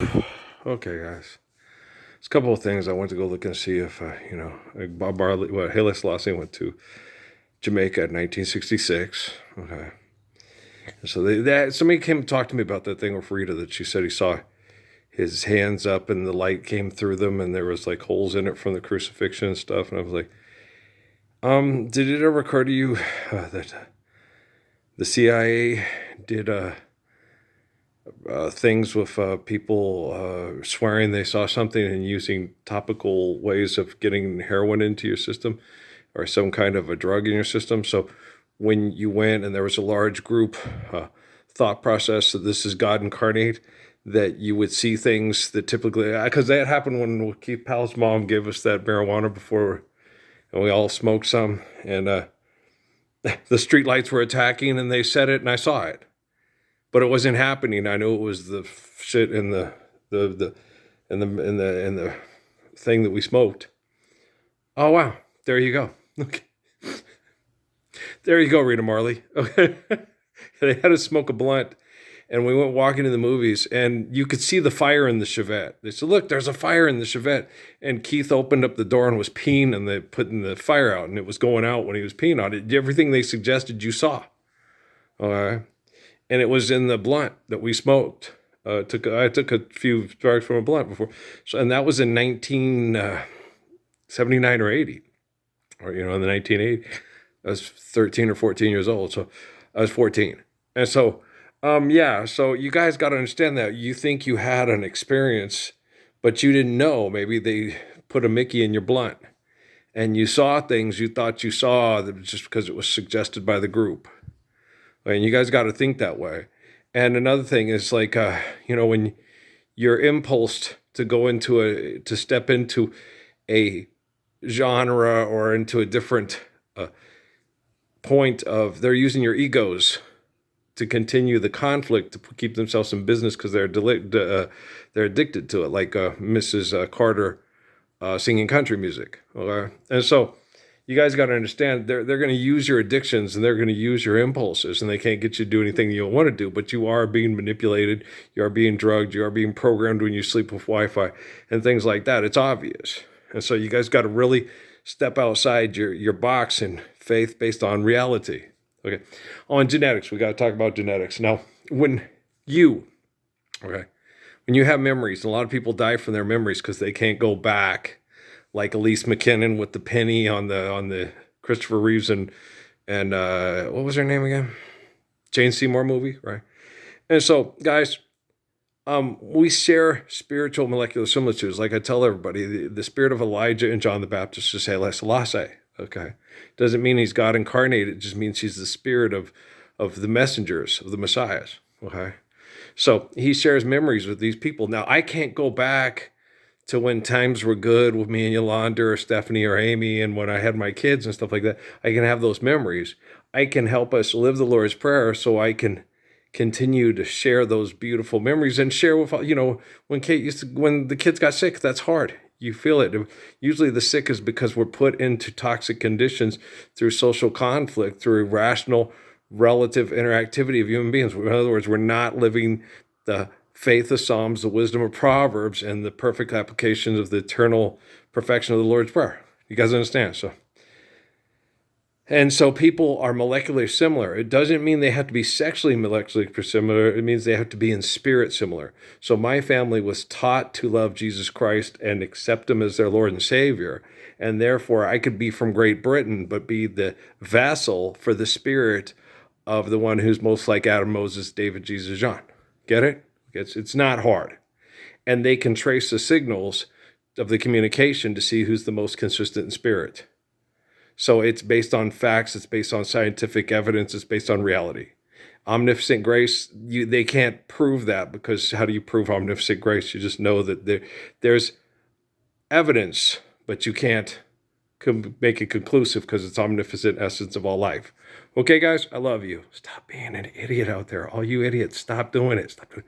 Okay, guys. There's a couple of things I went to go look and see if, like Bob Marley, well, Haile Selassie went to Jamaica in 1966. Okay. So somebody came and talked to me about that thing with Rita that she said he saw his hands up and the light came through them and there was like holes in it from the crucifixion and stuff. And I was like, did it ever occur to you that the CIA did things with people swearing they saw something and using topical ways of getting heroin into your system or some kind of a drug in your system. So when you went and there was a large group thought process that this is God incarnate, that you would see things that typically, because that happened when Keith Powell's mom gave us that marijuana before, and we all smoked some, and the street lights were attacking, and they said it, and I saw it but it wasn't happening. I knew it was the shit in the in the thing that we smoked. Oh wow, there you go. Okay, there you go, Rita Marley. Okay, they had us smoke a blunt, and we went walking to the movies, and you could see the fire in the Chevette. They said, "Look, there's a fire in the Chevette." And Keith opened up the door and was peeing, and they putting the fire out, and it was going out when he was peeing on it. Everything they suggested, you saw. All right. And it was in the blunt that we smoked. I took a few sparks from a blunt before, so and that was in 1979 or 80, or in the 1980. I was 13 or 14 years old, so I was 14, and so yeah. So you guys got to understand that you think you had an experience, but you didn't know. Maybe they put a Mickey in your blunt, and you saw things you thought you saw that was just because it was suggested by the group. And you guys got to think that way. And another thing is like, when your impulse to to step into a genre or into a different point of, they're using your egos to continue the conflict to keep themselves in business because they're addicted to it, like Mrs. Carter singing country music. Okay? And so you guys got to understand they're going to use your addictions and they're going to use your impulses and they can't get you to do anything you don't want to do, but you are being manipulated, you are being drugged, you are being programmed when you sleep with Wi-Fi and things like that. It's obvious. And so you guys got to really step outside your box in faith based on reality. Okay. On genetics, we got to talk about genetics. Now, you, okay, when you have memories, a lot of people die from their memories because they can't go back, like Elise McKinnon with the penny on the Christopher Reeves and what was her name again? Jane Seymour movie, right? And so, guys, we share spiritual molecular similitudes. Like I tell everybody, the spirit of Elijah and John the Baptist is Haile Selassie. Okay, doesn't mean he's God incarnated. It just means he's the spirit of the messengers of the messiahs. Okay, so he shares memories with these people. Now I can't go back to when times were good with me and Yolanda or Stephanie or Amy and when I had my kids and stuff like that. I can have those memories. I can help us live the Lord's Prayer so I can continue to share those beautiful memories and share with, when the kids got sick, that's hard. You feel it. Usually the sick is because we're put into toxic conditions through social conflict, through irrational relative interactivity of human beings. In other words, we're not living the faith of Psalms, the wisdom of Proverbs, and the perfect applications of the eternal perfection of the Lord's Prayer. You guys understand? And so people are molecularly similar. It doesn't mean they have to be sexually molecularly similar. It means they have to be in spirit similar. So my family was taught to love Jesus Christ and accept him as their Lord and Savior. And therefore I could be from Great Britain, but be the vassal for the spirit of the one who's most like Adam, Moses, David, Jesus, John. Get it? It's not hard. And they can trace the signals of the communication to see who's the most consistent in spirit. So it's based on facts, it's based on scientific evidence, it's based on reality. Omnipotent grace, they can't prove that because how do you prove omnipotent grace? You just know that there's evidence, but you can't make it conclusive because it's omnipotent essence of all life. Okay, guys, I love you. Stop being an idiot out there. All you idiots, stop doing it. Stop it.